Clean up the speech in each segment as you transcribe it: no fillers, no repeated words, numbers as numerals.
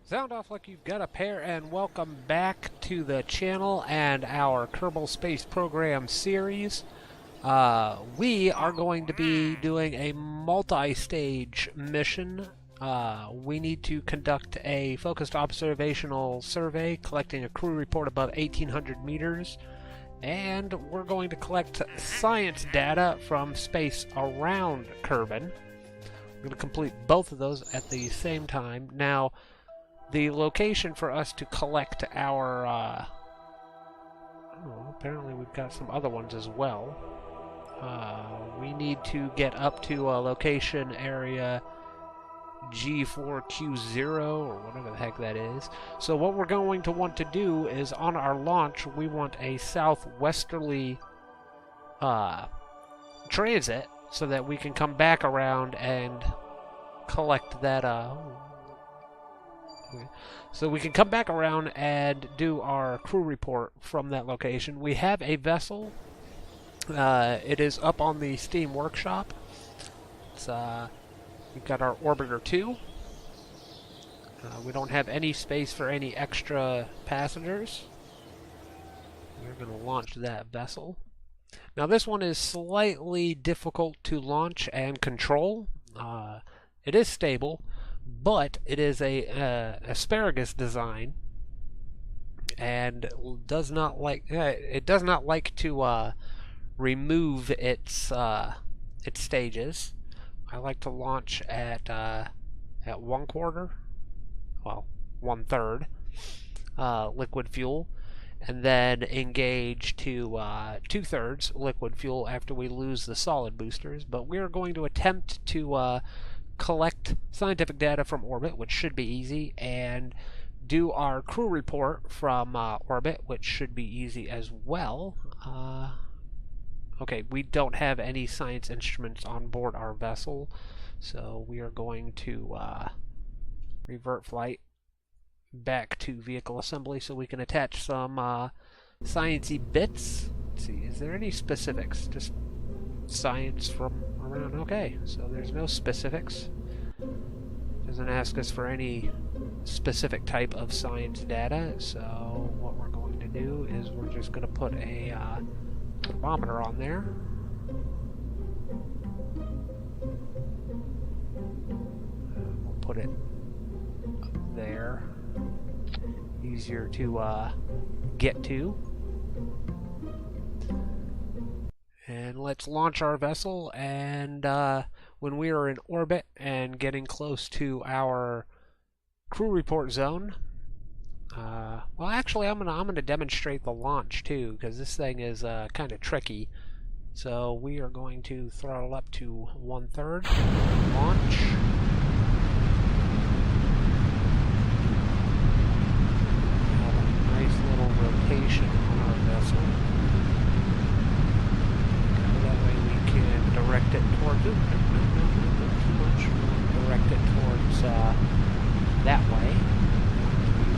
Sound off like you've got a pair, and welcome back to the channel and our Kerbal Space Program series. We are going to be doing a multi-stage mission. We need to conduct a focused observational survey, collecting a crew report above 1,800 meters, and we're going to collect science data from space around Kerbal. We're going to complete both of those at the same time. Now, the location for us to collect our, apparently we've got some other ones as well. We need to get up to a location area G4Q0, or whatever the heck that is. So what we're going to want to do is, on our launch, we want a southwesterly transit so that we can come back around and collect that, so we can come back around and do our crew report from that location. We have a vessel. It is up on the Steam Workshop. It's, we've got our Orbiter 2. We don't have any space for any extra passengers. We're going to launch that vessel. Now this one is slightly difficult to launch and control. It is stable, but it is a asparagus design, and does not like to remove its stages. I like to launch at 1/4, well, 1/3 liquid fuel, and then engage to 2/3 liquid fuel after we lose the solid boosters. But we are going to attempt to collect scientific data from orbit, which should be easy, and do our crew report from orbit, which should be easy as well. Okay, we don't have any science instruments on board our vessel, so we are going to revert flight back to vehicle assembly so we can attach some science-y bits. Let's see, is there any specifics? Just science from around. Okay, so there's no specifics. Doesn't ask us for any specific type of science data, so what we're going to do is we're just going to put a thermometer on there. We'll put it up there. Easier to get to. And let's launch our vessel, and when we are in orbit and getting close to our crew report zone, well, actually, I'm gonna demonstrate the launch too, because this thing is kind of tricky. So we are going to throttle up to 1/3 launch. Have a nice little rotation on our vessel. Direct it towards it. Not too much. Direct it towards that way.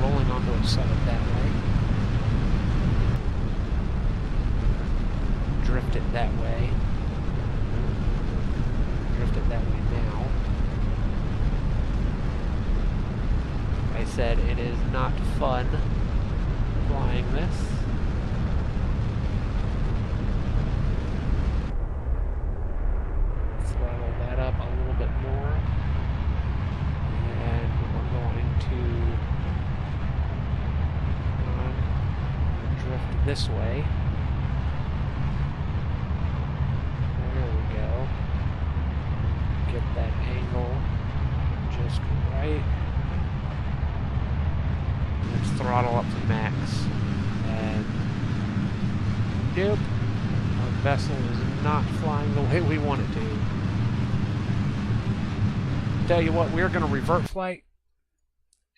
Rolling onto its summit that way. Drift it that way. Drift it that way now. Like I said, it is not fun flying this. Up a little bit more, and we're going to drift this way. There we go. Get that angle just right. Let's throttle up to max, and nope, our vessel is not flying the way we want it to. Tell you what, we're going to revert flight,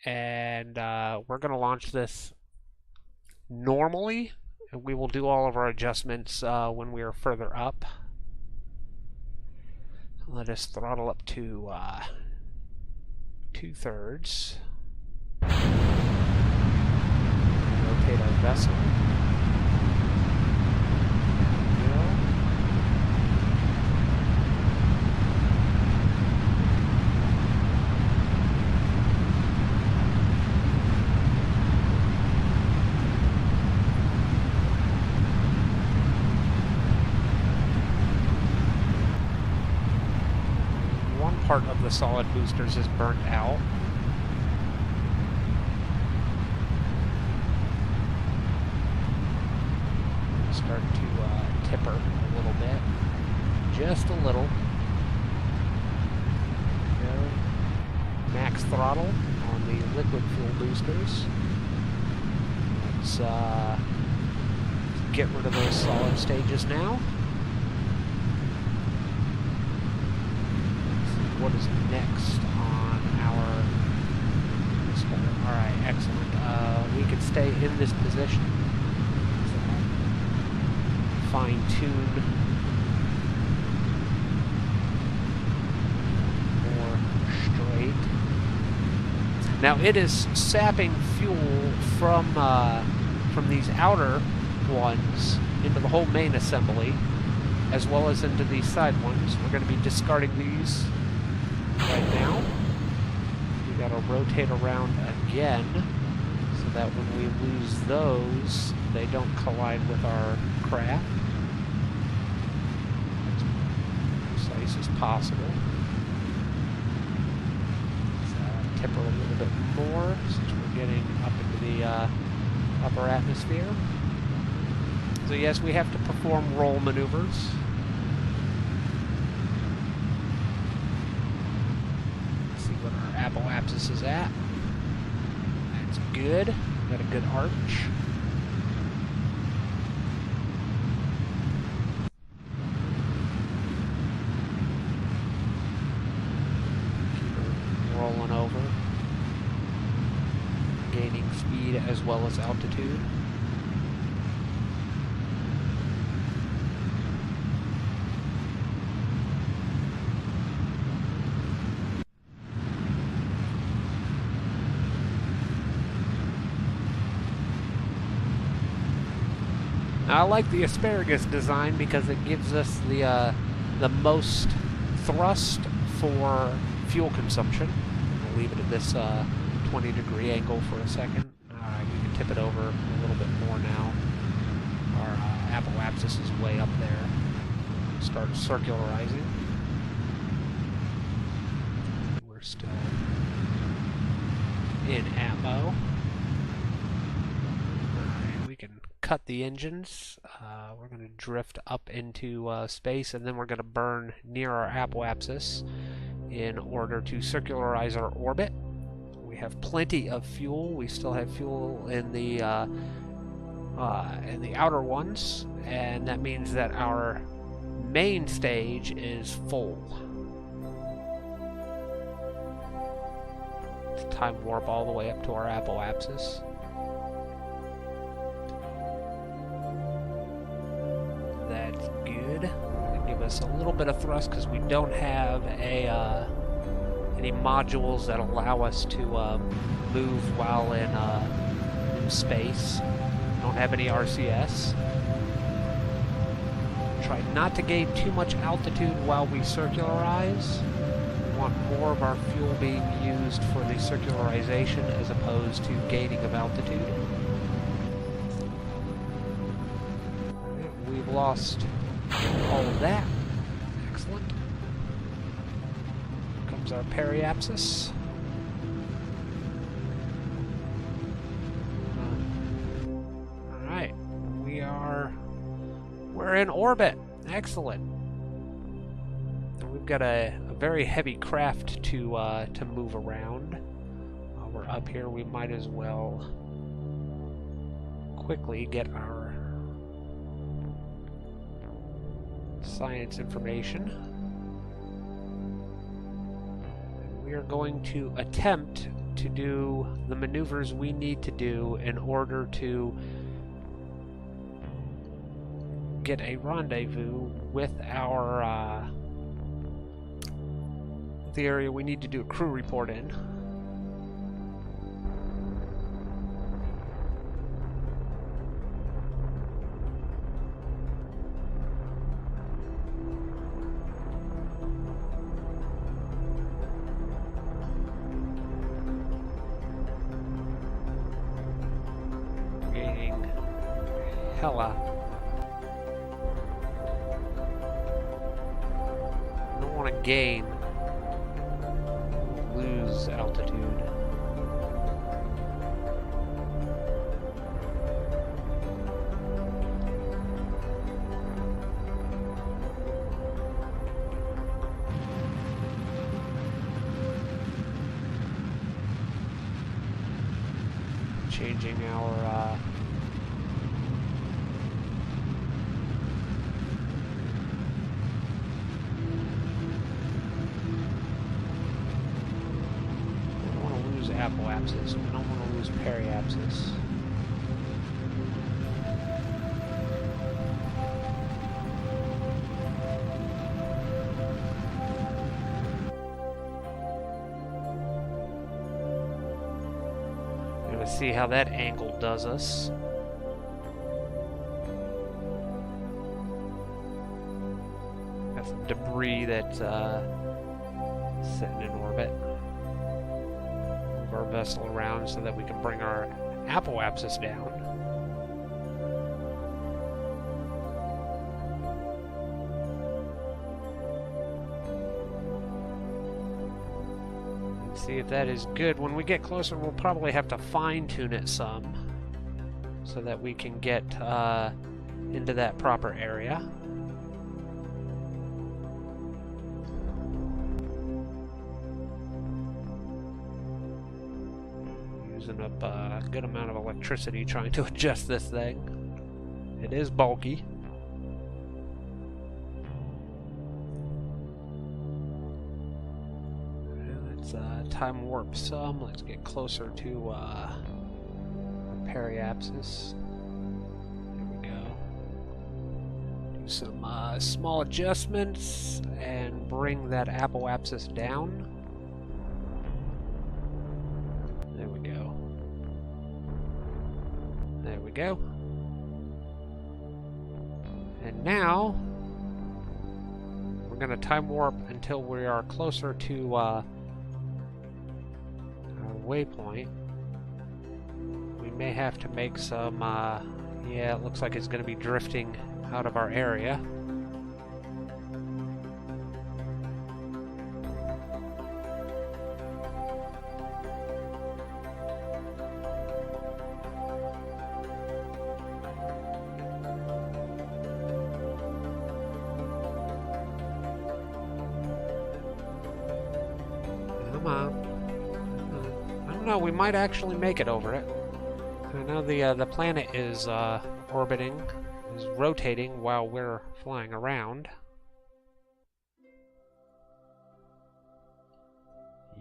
and we're going to launch this normally, and we will do all of our adjustments when we are further up. Let us throttle up to 2/3. Rotate our vessel. part of the solid boosters is burnt out. Start to tipper a little bit. Just a little. There we go. Max throttle on the liquid fuel boosters. Let's get rid of those solid stages now. Let's see what is next on our booster. Alright, excellent. We can stay in this position. So, fine-tune more straight. Now it is sapping fuel from these outer ones into the whole main assembly, as well as into these side ones. We're going to be discarding these right now. We got to rotate around again so that when we lose those, they don't collide with our craft. As precise as possible. Let's tipper a little bit more since we're getting up into the upper atmosphere. So yes, we have to perform roll maneuvers. Let's see what our apoapsis is at. That's good. Got a good arch. Keep her rolling over. Gaining speed as well as altitude. I like the asparagus design because it gives us the most thrust for fuel consumption. We'll leave it at this 20-degree angle for a second. Alright, we can tip it over a little bit more now. Our apoapsis is way up there. Start circularizing. We're still in atmo. Alright, we can cut the engines. We're going to drift up into space, and then we're going to burn near our apoapsis in order to circularize our orbit. We have plenty of fuel. We still have fuel in the outer ones, and that means that our main stage is full. Let's time warp all the way up to our apoapsis. That's good. It'll give us a little bit of thrust because we don't have any modules that allow us to move while in space. Don't have any RCS. Try not to gain too much altitude while we circularize. We want more of our fuel being used for the circularization as opposed to gaining of altitude. We've lost all of that. Excellent. Here comes our periapsis. Alright, we're in orbit. Excellent. And we've got a very heavy craft to move around. While we're up here, we might as well quickly get our science information. We are going to attempt to do the maneuvers we need to do in order to get a rendezvous with our the area we need to do a crew report in. Gaining hella. I don't want to gain lose altitude. Changing our we don't want to lose apoapsis. We don't want to lose periapsis. See how that angle does us. Got some debris that's sitting in orbit. Move our vessel around so that we can bring our apoapsis down. See if that is good. When we get closer, we'll probably have to fine-tune it some so that we can get into that proper area. Using up a good amount of electricity trying to adjust this thing. It is bulky. Time warp some. Let's get closer to periapsis. There we go. Do some small adjustments and bring that apoapsis down. There we go. There we go. And now we're going to time warp until we are closer to our waypoint. We may have to make some, yeah, it looks like it's going to be drifting out of our area. Come on. No, we might actually make it over it. I know the planet is orbiting, is rotating while we're flying around.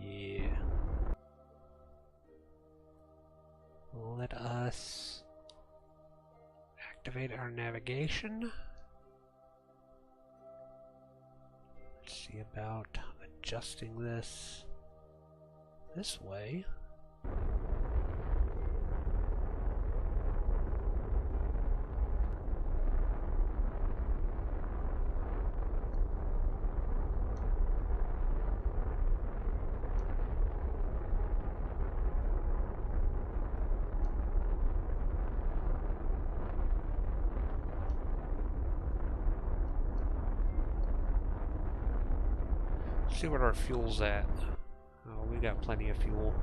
Yeah. Let us activate our navigation. Let's see about adjusting this way. See what our fuel's at. Oh, we got plenty of fuel.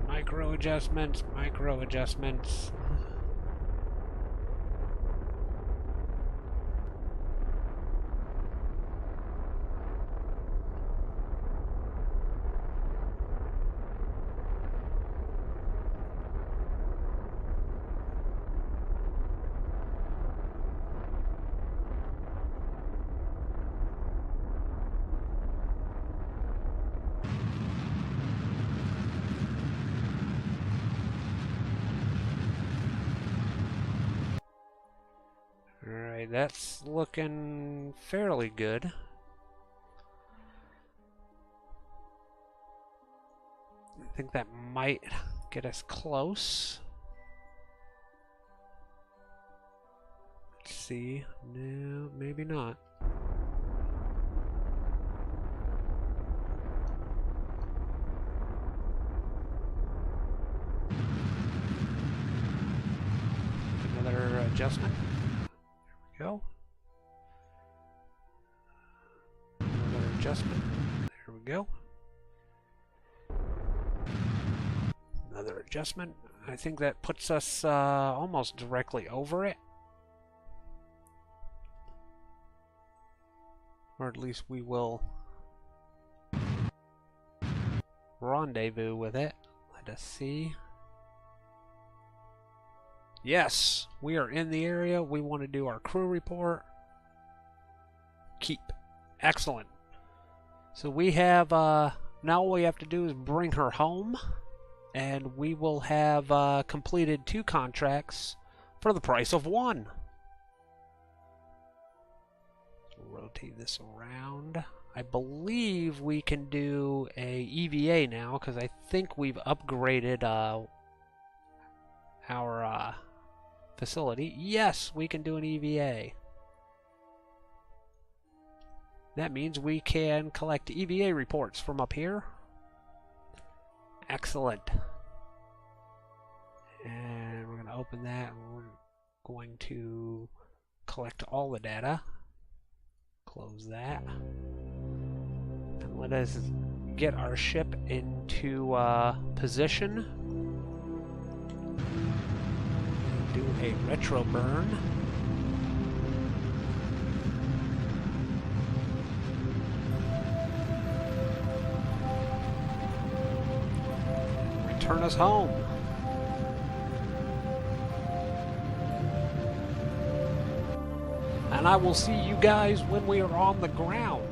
Micro adjustments, micro adjustments. Alright, that's looking fairly good. I think that might get us close. Let's see. No, maybe not. Another adjustment. There we go. Another adjustment. There we go. Another adjustment. I think that puts us almost directly over it. Or at least we will rendezvous with it. Let us see. Yes, we are in the area. We want to do our crew report. Keep. Excellent. So we have, now all we have to do is bring her home, and we will have completed 2 contracts for the price of 1. Rotate this around. I believe we can do a EVA now, because I think we've upgraded our facility. Yes, we can do an EVA. That means we can collect EVA reports from up here. Excellent. And we're going to open that, and we're going to collect all the data. Close that. And let us get our ship into position. Do a retro burn. Return us home. And I will see you guys when we are on the ground.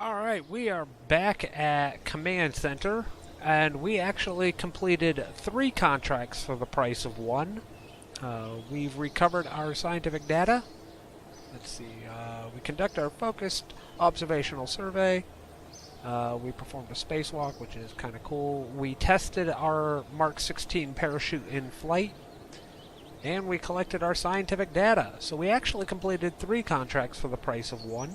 Alright, we are back at Command Center, and we actually completed 3 contracts for the price of 1. We've recovered our scientific data. Let's see, we conduct our focused observational survey. We performed a spacewalk, which is kind of cool. We tested our Mark 16 parachute in flight. And we collected our scientific data. So we actually completed 3 contracts for the price of 1.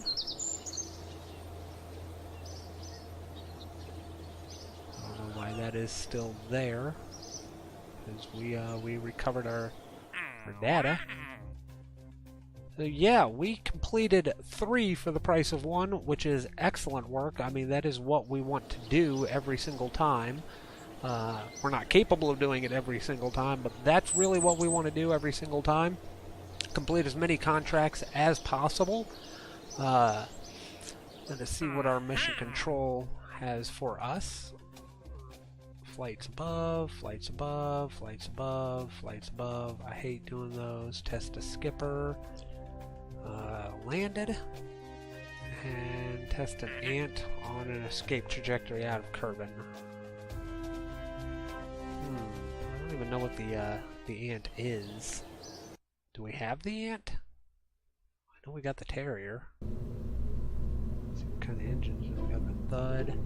I don't know why that is still there. Because we recovered our data. So yeah, we completed 3 for the price of 1, which is excellent work. I mean, that is what we want to do every single time. We're not capable of doing it every single time, but that's really what we want to do every single time. Complete as many contracts as possible. Let us see what our mission control has for us. Flights above, flights above, flights above, flights above. I hate doing those. Test a skipper. Landed. And test an ant on an escape trajectory out of Kerbal. I don't even know what the ant is. Do we have the ant? I know we got the Terrier. Let's see what kind of engines. We got the Thud,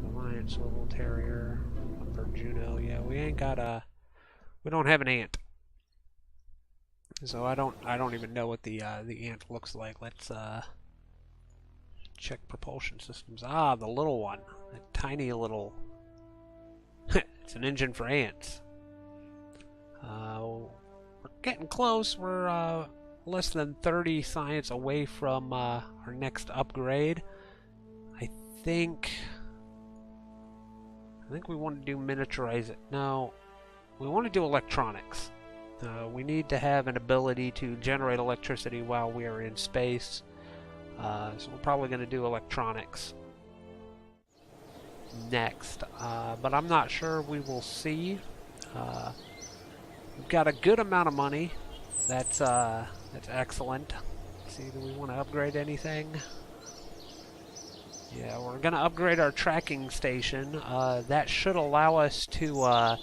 Reliant Swivel Terrier, Upper Juno. Yeah, we ain't got we don't have an ant. So I don't even know what the ant looks like. Let's check propulsion systems. Ah, the little one, the tiny little. It's an engine for ants. We're getting close. We're less than 30 science away from our next upgrade. I think we want to do miniaturize it. No, we want to do electronics. We need to have an ability to generate electricity while we are in space. So we're probably going to do electronics next, but I'm not sure. We will see. We've got a good amount of money. That's excellent. Let's see, do we want to upgrade anything? Yeah, we're going to upgrade our tracking station. That should allow us to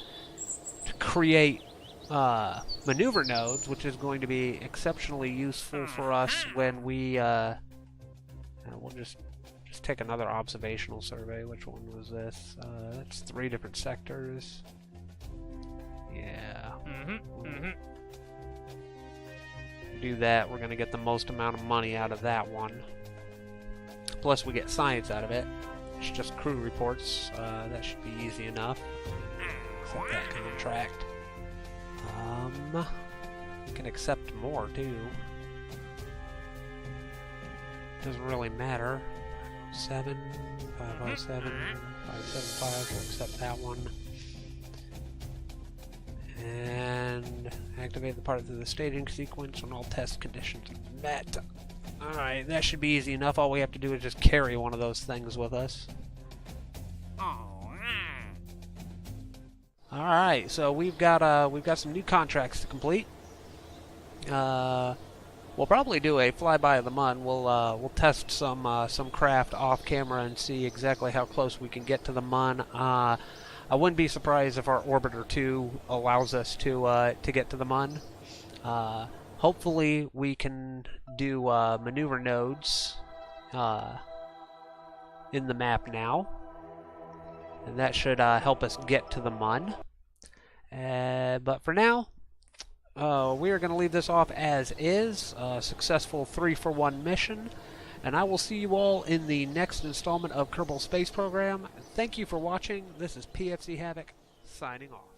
create maneuver nodes, which is going to be exceptionally useful for us when we we'll just just take another observational survey. Which one was this? That's 3 different sectors. Yeah. Do that, we're going to get the most amount of money out of that one. Plus we get science out of it. It's just crew reports. That should be easy enough. Accept that contract. You can accept more too. Doesn't really matter. 7, 507, 575, we'll accept that one. And activate the part through the staging sequence when all test conditions are met. Alright, that should be easy enough. All we have to do is just carry one of those things with us. Alright, so we've got some new contracts to complete. We'll probably do a flyby of the mun. We'll test some craft off camera and see exactly how close we can get to the mun. I wouldn't be surprised if our Orbiter 2 allows us to get to the mun. Hopefully we can do maneuver nodes in the map now, and that should help us get to the mun. But for now, we are going to leave this off as is. A successful 3-for-1 mission. And I will see you all in the next installment of Kerbal Space Program. Thank you for watching. This is PFC Havok, signing off.